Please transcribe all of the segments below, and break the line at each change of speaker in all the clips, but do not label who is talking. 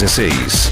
16.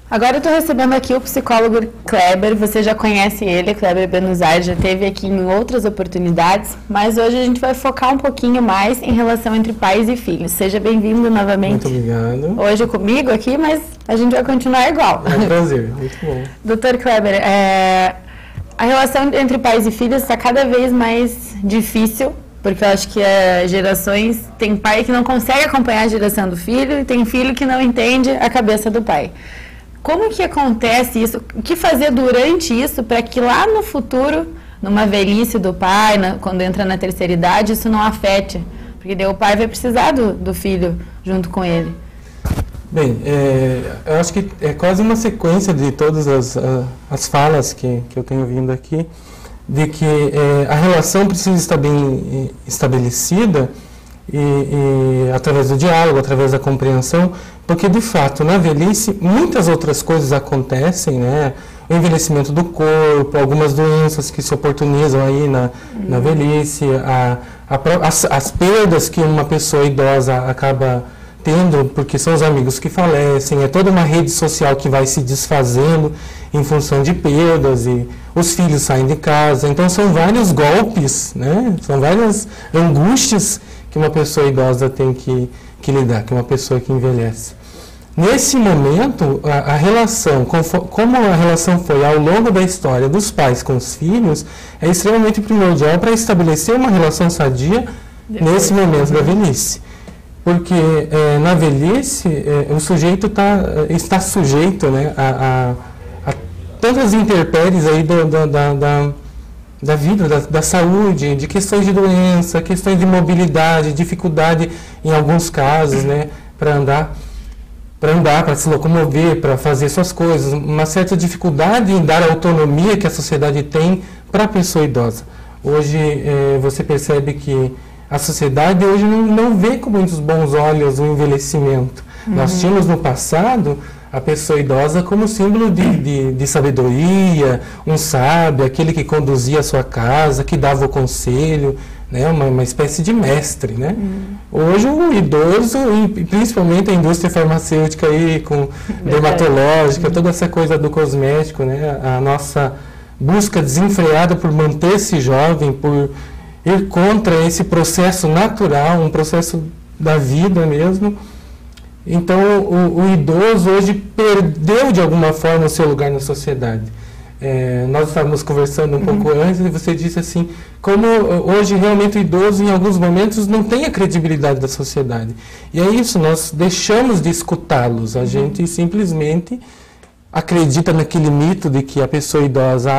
Agora eu estou recebendo aqui o psicólogo Kleber, você já conhece ele, Kleber Benuzai, já esteve aqui em outras oportunidades, mas hoje a gente vai focar um pouquinho mais em relação entre pais e filhos. Seja bem-vindo novamente.
Muito obrigado.
Hoje comigo aqui, mas a gente vai continuar igual.
É um prazer, muito bom.
Doutor Kleber, a relação entre pais e filhos está cada vez mais difícil, porque eu acho que as gerações, tem pai que não consegue acompanhar a geração do filho e tem filho que não entende a cabeça do pai. Como que acontece isso? O que fazer durante isso para que lá no futuro, numa velhice do pai, quando entra na terceira idade, isso não afete? Porque daí o pai vai precisar do filho junto com ele.
Bem, eu acho que é quase uma sequência de todas as falas que eu tenho vindo aqui, de que a relação precisa estar bem estabelecida e através do diálogo, através da compreensão, porque de fato na velhice muitas outras coisas acontecem, né? O envelhecimento do corpo, algumas doenças que se oportunizam aí na velhice, as perdas que uma pessoa idosa acaba tendo, porque são os amigos que falecem, é toda uma rede social que vai se desfazendo em função de perdas e os filhos saem de casa, então são vários golpes, né? São várias angústias que uma pessoa idosa tem que lidar, que uma pessoa que envelhece. Nesse momento, a relação, como a relação foi ao longo da história dos pais com os filhos, é extremamente primordial para estabelecer uma relação sadia nesse momento da velhice. Porque na velhice, o sujeito está sujeito, né, a tantas intempéries aí da vida, da saúde, de questões de doença, questões de mobilidade, dificuldade em alguns casos, né, para andar, para se locomover, para fazer suas coisas, uma certa dificuldade em dar a autonomia que a sociedade tem para a pessoa idosa. Hoje você percebe que a sociedade hoje não vê com muitos bons olhos o envelhecimento. Nós tínhamos no passado a pessoa idosa como símbolo de sabedoria, um sábio, aquele que conduzia a sua casa, que dava o conselho, né, uma espécie de mestre, né? Hoje o idoso, e principalmente a indústria farmacêutica aí, com dermatológica, toda essa coisa do cosmético, né, a nossa busca desenfreada por manter-se jovem, por ir contra esse processo natural, um processo da vida mesmo. Então, o idoso hoje perdeu, de alguma forma, o seu lugar na sociedade. Nós estávamos conversando um pouco antes e você disse assim, como hoje realmente o idoso, em alguns momentos, não tem a credibilidade da sociedade. E é isso, nós deixamos de escutá-los. A gente simplesmente acredita naquele mito de que a pessoa idosa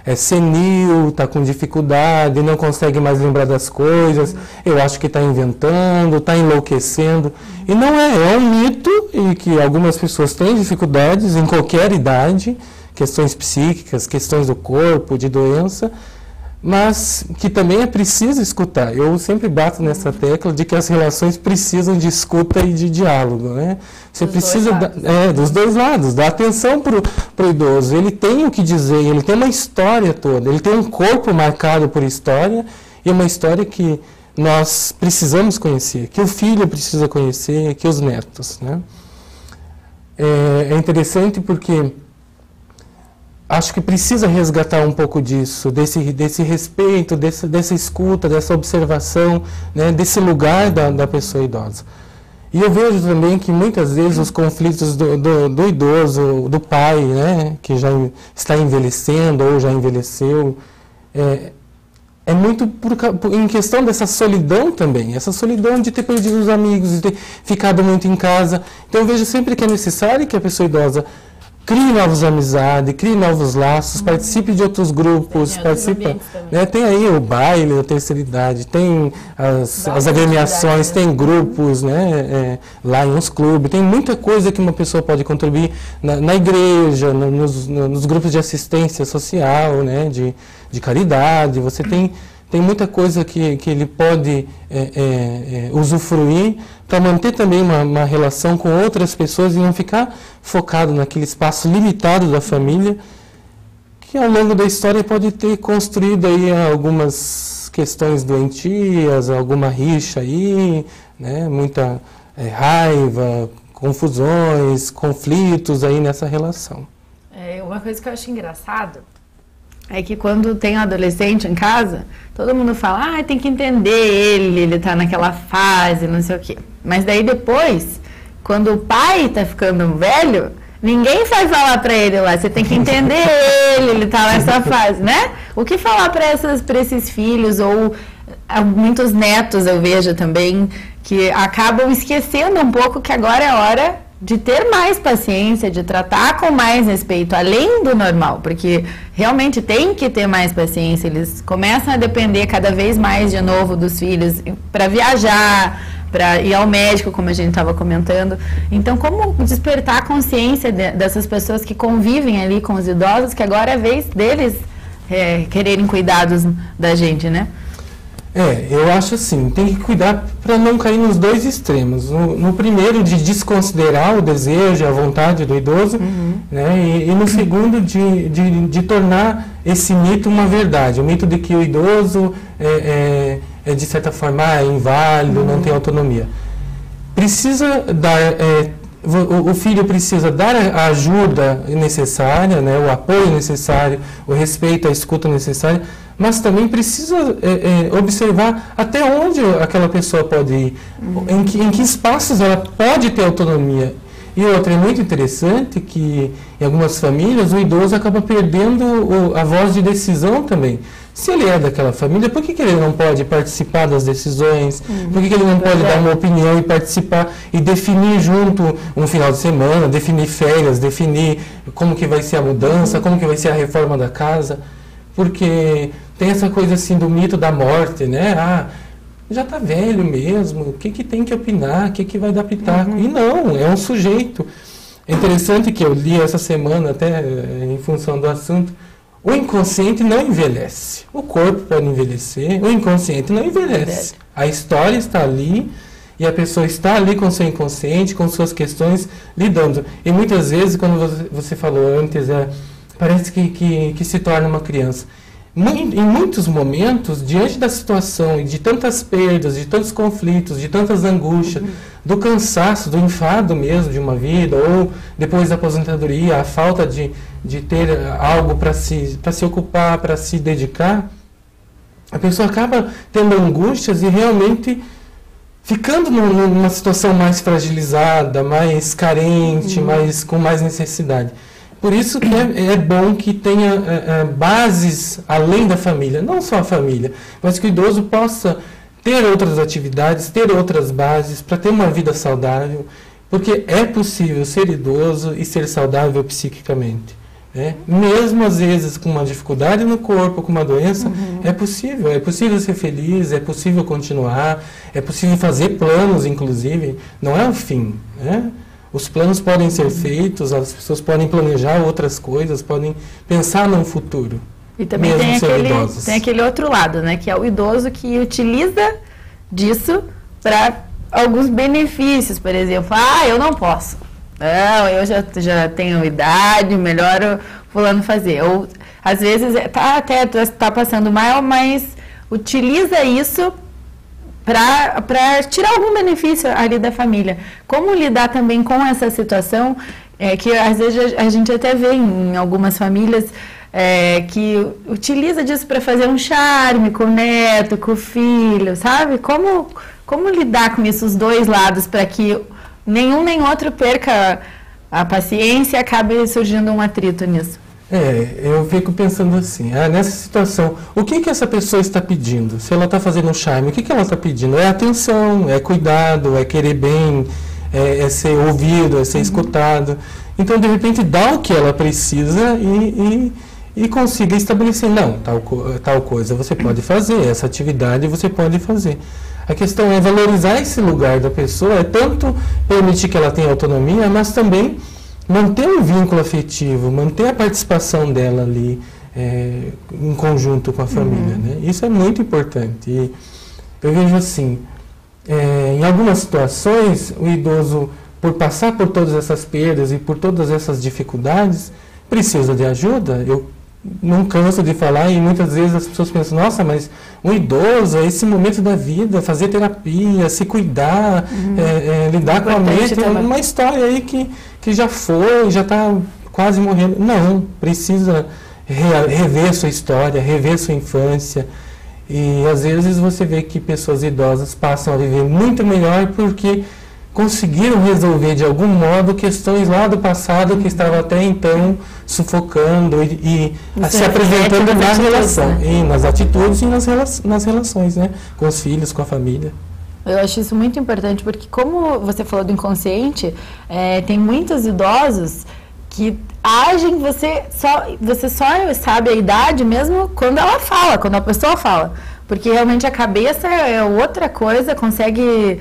é senil, está com dificuldade, não consegue mais lembrar das coisas, eu acho que está inventando, está enlouquecendo. E não é um mito e que algumas pessoas têm dificuldades em qualquer idade, questões psíquicas, questões do corpo, de doença, mas que também é preciso escutar. Eu sempre bato nessa tecla de que as relações precisam de escuta e de diálogo, né? Você precisa dos dois lados, dar atenção para o idoso. Ele tem o que dizer, ele tem uma história toda, ele tem um corpo marcado por história e uma história que nós precisamos conhecer, que o filho precisa conhecer, que os netos, né? É interessante porque acho que precisa resgatar um pouco disso, desse respeito, dessa escuta, dessa observação, né, desse lugar da pessoa idosa. E eu vejo também que muitas vezes os conflitos do idoso, do pai, né, que já está envelhecendo ou já envelheceu, é muito em questão dessa solidão também, essa solidão de ter perdido os amigos, de ter ficado muito em casa. Então eu vejo sempre que é necessário que a pessoa idosa crie novas amizades, crie novos laços, participe de outros grupos, né? Tem aí o baile da terceira idade, tem as agremiações, tem grupos, né? Lá em uns clubes, tem muita coisa que uma pessoa pode contribuir na igreja, nos grupos de assistência social, né? De caridade, você tem tem muita coisa que ele pode usufruir para manter também uma relação com outras pessoas e não ficar focado naquele espaço limitado da família, que ao longo da história pode ter construído aí algumas questões doentias, alguma rixa aí, né? Muita raiva, confusões, conflitos aí nessa relação.
Uma coisa que eu acho engraçado é que quando tem um adolescente em casa, todo mundo fala, tem que entender ele tá naquela fase, não sei o quê. Mas daí depois, quando o pai tá ficando velho, ninguém vai falar para ele lá, você tem que entender ele tá nessa fase, né? O que falar para esses filhos, ou muitos netos eu vejo também, que acabam esquecendo um pouco que agora é hora de ter mais paciência, de tratar com mais respeito, além do normal, porque realmente tem que ter mais paciência, eles começam a depender cada vez mais de novo dos filhos para viajar, para ir ao médico, como a gente estava comentando. Então, como despertar a consciência dessas pessoas que convivem ali com os idosos, que agora é a vez deles quererem cuidados da gente, né?
Eu acho assim, tem que cuidar para não cair nos dois extremos. No primeiro, de desconsiderar o desejo, a vontade do idoso, né? E no segundo, de tornar esse mito uma verdade. O mito de que o idoso de certa forma, inválido, não tem autonomia. Precisa dar... o filho precisa dar a ajuda necessária, né? O apoio necessário, o respeito, a escuta necessária, mas também precisa observar até onde aquela pessoa pode ir, em que espaços ela pode ter autonomia. E outra, é muito interessante que em algumas famílias o idoso acaba perdendo a voz de decisão também. Se ele é daquela família, por que ele não pode participar das decisões? Por que ele não pode dar uma opinião e participar e definir junto um final de semana, definir férias, definir como que vai ser a mudança, como que vai ser a reforma da casa? Porque tem essa coisa assim do mito da morte, né? Já está velho mesmo, o que tem que opinar, o que vai dar pitaco? E não, é um sujeito. É interessante que eu li essa semana, até em função do assunto, o inconsciente não envelhece. O corpo pode envelhecer, o inconsciente não envelhece. A história está ali e a pessoa está ali com seu inconsciente, com suas questões, lidando. E muitas vezes, quando você falou antes, parece que se torna uma criança. Em muitos momentos, diante da situação e de tantas perdas, de tantos conflitos, de tantas angústias, do cansaço, do enfado mesmo de uma vida, ou depois da aposentadoria, a falta de ter algo para se ocupar, para se dedicar, a pessoa acaba tendo angústias e realmente ficando numa situação mais fragilizada, mais carente, com mais necessidade. Por isso que é bom que tenha bases além da família, não só a família, mas que o idoso possa ter outras atividades, ter outras bases para ter uma vida saudável, porque é possível ser idoso e ser saudável psiquicamente. Né? Mesmo às vezes com uma dificuldade no corpo, com uma doença, é possível ser feliz, é possível continuar, é possível fazer planos, inclusive, não é o fim, né? Os planos podem ser feitos, as pessoas podem planejar outras coisas, podem pensar no futuro.
E também tem aquele outro lado, né? Que é o idoso que utiliza disso para alguns benefícios, por exemplo. Eu não posso. Não, eu já tenho idade, melhor o fulano fazer. Ou, às vezes, tá passando mal, mas utiliza isso para tirar algum benefício ali da família. Como lidar também com essa situação, que às vezes a gente até vê em algumas famílias que utiliza disso para fazer um charme com o neto, com o filho, sabe? Como lidar com isso, os dois lados, para que nenhum nem outro perca a paciência e acabe surgindo um atrito nisso?
Eu fico pensando assim, nessa situação, o que essa pessoa está pedindo? Se ela está fazendo um charme, o que ela está pedindo? É atenção, é cuidado, é querer bem, é ser ouvido, é ser escutado. Então, de repente, dá o que ela precisa e consiga estabelecer, não, tal coisa você pode fazer, essa atividade você pode fazer. A questão é valorizar esse lugar da pessoa, é tanto permitir que ela tenha autonomia, mas também manter um vínculo afetivo, manter a participação dela ali, em conjunto com a família, né? Isso é muito importante. E eu vejo assim, em algumas situações, o idoso, por passar por todas essas perdas e por todas essas dificuldades, precisa de ajuda. Eu não canso de falar e muitas vezes as pessoas pensam, nossa, mas um idoso, esse momento da vida, fazer terapia, se cuidar, lidar com a mente, é uma história aí que já foi, já está quase morrendo. Não, precisa rever sua história, rever sua infância. E às vezes você vê que pessoas idosas passam a viver muito melhor porque conseguiram resolver de algum modo questões lá do passado que estavam até então sufocando e se apresentando na relação, né? E nas atitudes e nas relações, né? Com os filhos, com a família.
Eu acho isso muito importante porque, como você falou do inconsciente, tem muitos idosos que agem, você só sabe a idade mesmo quando ela fala, quando a pessoa fala, porque realmente a cabeça é outra coisa, consegue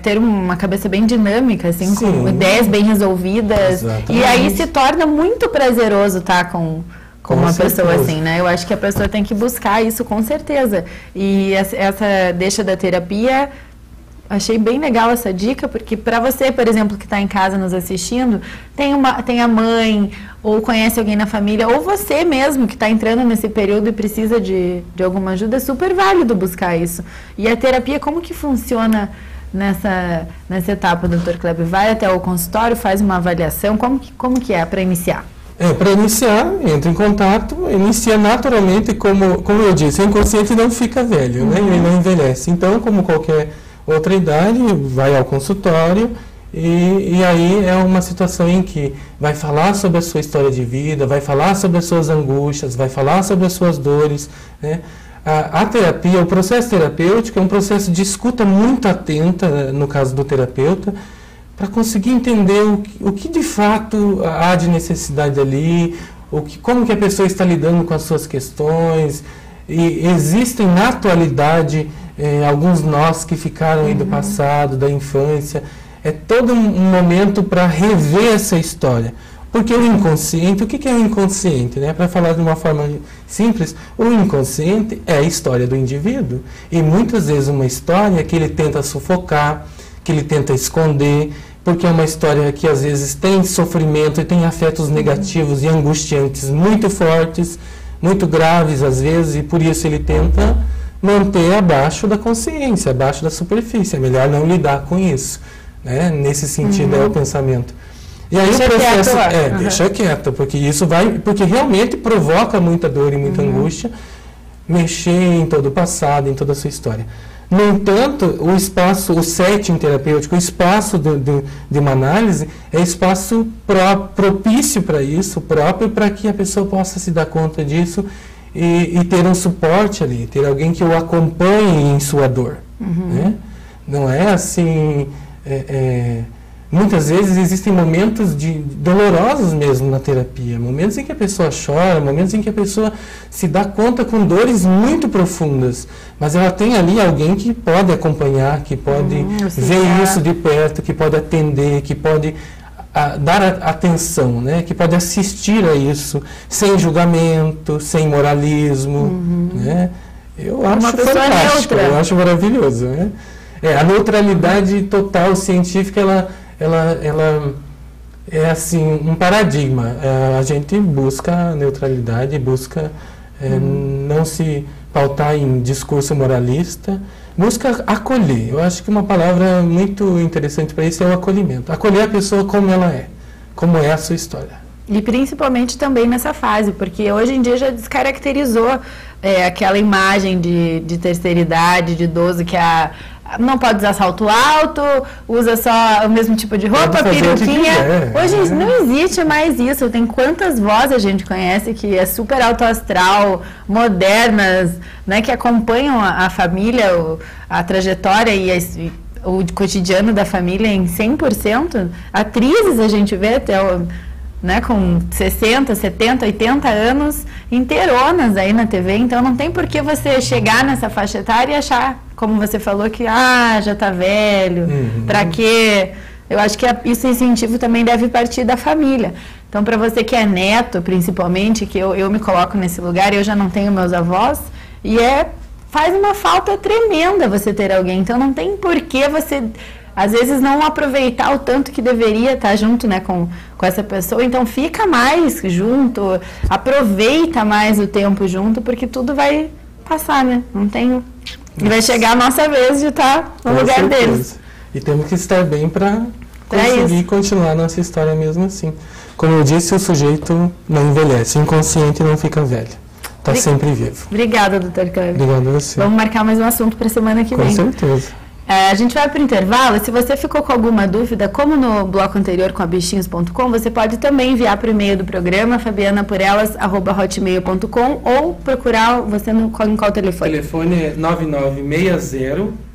ter uma cabeça bem dinâmica, assim, com ideias bem resolvidas. Exatamente. E aí se torna muito prazeroso estar com uma pessoa assim, né? Eu acho que a pessoa tem que buscar isso com certeza. E essa deixa da terapia, achei bem legal essa dica, porque para você, por exemplo, que está em casa nos assistindo, tem a mãe, ou conhece alguém na família, ou você mesmo que está entrando nesse período e precisa de alguma ajuda, é super válido buscar isso. E a terapia, como que funciona nessa etapa, Dr. Kleber? Vai até o consultório, faz uma avaliação, como que é para iniciar?
Para iniciar, entra em contato, inicia naturalmente, como eu disse, o inconsciente não fica velho, né? Ele não envelhece. Então, como qualquer outra idade, vai ao consultório e aí é uma situação em que vai falar sobre a sua história de vida, vai falar sobre as suas angústias, vai falar sobre as suas dores, né? A terapia, o processo terapêutico é um processo de escuta muito atenta, no caso do terapeuta, para conseguir entender o que de fato há de necessidade ali, como que a pessoa está lidando com as suas questões. E existem na atualidade alguns nós que ficaram aí do passado, da infância. É todo um momento para rever essa história. Porque o inconsciente, o que é o inconsciente? Né? Para falar de uma forma simples, o inconsciente é a história do indivíduo. E muitas vezes uma história que ele tenta sufocar, que ele tenta esconder, porque é uma história que às vezes tem sofrimento e tem afetos negativos e angustiantes muito fortes, muito graves às vezes, e por isso ele tenta manter abaixo da consciência, abaixo da superfície. É melhor não lidar com isso. Né? Nesse sentido é o pensamento. E aí o processo deixa quieto, porque realmente provoca muita dor e muita angústia, mexer em todo o passado, em toda a sua história. No entanto, o setting terapêutico, o espaço de uma análise, é espaço propício para isso, próprio para que a pessoa possa se dar conta disso e ter um suporte ali, ter alguém que o acompanhe em sua dor. Né? Não é assim... Muitas vezes existem momentos dolorosos mesmo na terapia, momentos em que a pessoa chora, momentos em que a pessoa se dá conta com dores muito profundas, mas ela tem ali alguém que pode acompanhar, que pode ver isso de perto, que pode atender, que pode dar atenção, né? Que pode assistir a isso sem julgamento, sem moralismo. Né? Eu acho fantástico, eu acho maravilhoso. Né? A neutralidade total científica, ela é assim um paradigma. A gente busca a neutralidade, busca não se pautar em discurso moralista, busca acolher. Eu acho que uma palavra muito interessante para isso é o acolhimento. Acolher a pessoa como ela é, como é a sua história.
E principalmente também nessa fase, porque hoje em dia já descaracterizou aquela imagem de terceira idade, de idoso que não pode usar salto alto, usa só o mesmo tipo de roupa, peruquinha. Hoje não existe mais isso. Tem quantas vozes a gente conhece que é super alto astral, modernas, né, que acompanham a família, a trajetória e o cotidiano da família em 100%. Atrizes a gente vê até né, com 60, 70, 80 anos, inteironas aí na TV. Então não tem por que você chegar nessa faixa etária e achar, como você falou, que já tá velho, pra quê? Eu acho que esse incentivo também deve partir da família. Então, para você que é neto, principalmente, que eu me coloco nesse lugar, eu já não tenho meus avós, e faz uma falta tremenda você ter alguém. Então, não tem por que você, às vezes, não aproveitar o tanto que deveria estar junto, né, com essa pessoa. Então, fica mais junto, aproveita mais o tempo junto, porque tudo vai passar, né? Não tem... E vai chegar a nossa vez de estar no lugar deles.
E temos que estar bem para conseguir continuar nossa história mesmo assim. Como eu disse, o sujeito não envelhece, o inconsciente não fica velho. Está sempre vivo.
Obrigada, Dr. Kleber.
Obrigado a você.
Vamos marcar mais um assunto para a semana que vem.
Com certeza.
A gente vai para o intervalo. Se você ficou com alguma dúvida, como no bloco anterior com a bichinhos.com, você pode também enviar para o e-mail do programa, fabianaporelas@hotmail.com, ou procurar você em qual telefone?
O telefone é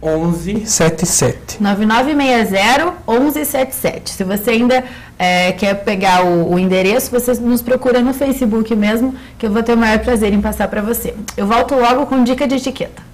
9960-1177.
9960-1177. Se você ainda quer pegar o endereço, você nos procura no Facebook mesmo, que eu vou ter o maior prazer em passar para você. Eu volto logo com dica de etiqueta.